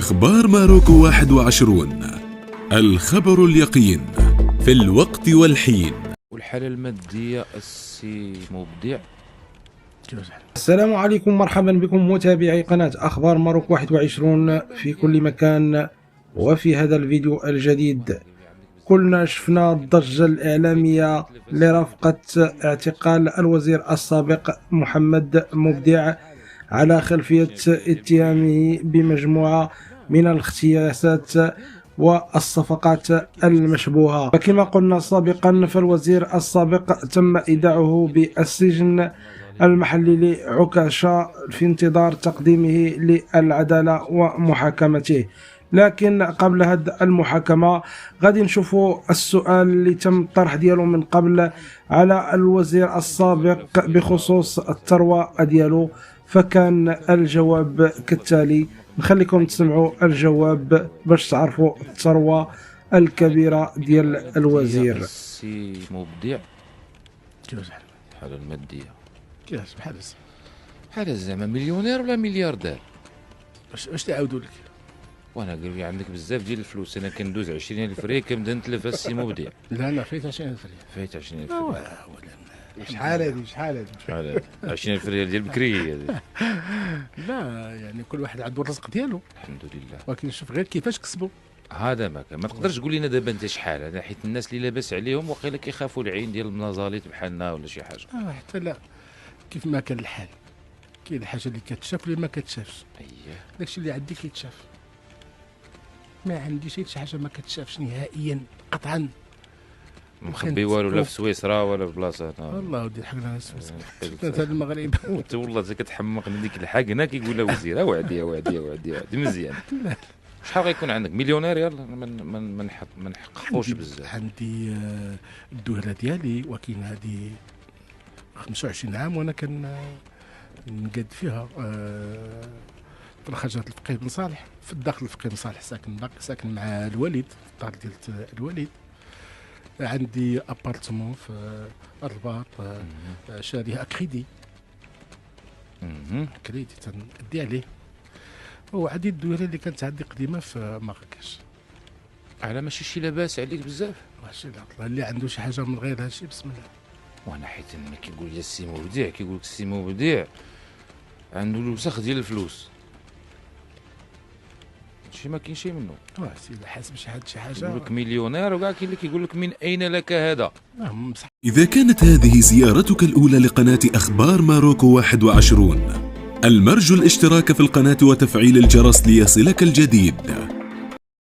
أخبار ماروكو 21. الخبر اليقين في الوقت والحين. والحالة المادية السي مبدع. السلام عليكم، مرحبا بكم متابعي قناة أخبار ماروك 21 في كل مكان. وفي هذا الفيديو الجديد كلنا شفنا الضجة الإعلامية لرفقة اعتقال الوزير السابق محمد مبدع على خلفية اتهامه بمجموعة من الاختياسات والصفقات المشبوهة. وكما قلنا سابقا فالوزير السابق تم إيداعه بالسجن المحلي لعكاشة في انتظار تقديمه للعدالة ومحاكمته. لكن قبل هذه المحاكمة غادي نشوفوا السؤال اللي تم الطرح ديالو من قبل على الوزير السابق بخصوص الثروة ديالو، فكان الجواب كالتالي. نخليكم تسمعوا الجواب باش تعرفوا الثروة الكبيرة ديال الوزير. السي مبدع. الحالة المادية كيفاش بحال زعما مليونير ولا ملياردير؟ واش تعاودوا لك؟ وانا قال لي عندك بزاف ديال الفلوس، انا كندوز 20,000 ريال كنبدا نتلف السي مبدع. لا فايت 20,000 ريال. فايت 20,000 ريال. شحال هذه شحال 20,000 ريال ديال بكري هذه. لا يعني كل واحد عنده الرزق ديالو الحمد لله، ولكن شوف غير كيفاش كسبوا. هذا ما تقدرش تقول لنا دابا انت شحال، هذا حيت الناس اللي لاباس عليهم واقيلا كيخافوا العين ديال المنازليط بحالنا ولا شي حاجه. حتى لا، كيف ما كان الحال كاين الحاجه اللي كتشاف واللي ما كتشافش. اييه، داكشي اللي عندي كيتشاف، ما عنديش شي حاجه ما كتشافش نهائيا قطعا. مخبي والو لا في سويسرا ولا في بلاصه. والله ودي الحقنا سويسرا هذا المغرب. انت والله كتحمقني ديك الحاجه كيقول لها وزير وعدي مزيان. شحال غيكون عندك مليونير؟ يلا ما نحققوش بزاف. عندي الدويره ديالي، ولكن هذه 25 عام وانا نقاد فيها. في الخرجات الفقيه بن صالح، في الداخل الفقيه بن صالح ساكن مع الوالد في الدار ديال الوالد. عندي ابارتمون في الرباط، شاريه اكريدي تنأدي عليه. وعندي الدويره اللي كانت عندي قديمه في مراكش. على ماشي شي لاباس عليك بزاف. ماشي لا، اللي عنده شي حاجه من غير هادشي بسم الله. وانا حيت انا كيقول لي السي مبدع، كيقول لك السي مبدع عنده الوسخ ديال الفلوس، شي ما كاين شي منه. سيدي حاسب شي حاجه يقول لك مليونير، وكاع كاين اللي كيقول لك من اين لك هذا. إذا كانت هذه زيارتك الأولى لقناة أخبار ماروكو 21، المرجو الاشتراك في القناة وتفعيل الجرس ليصلك الجديد.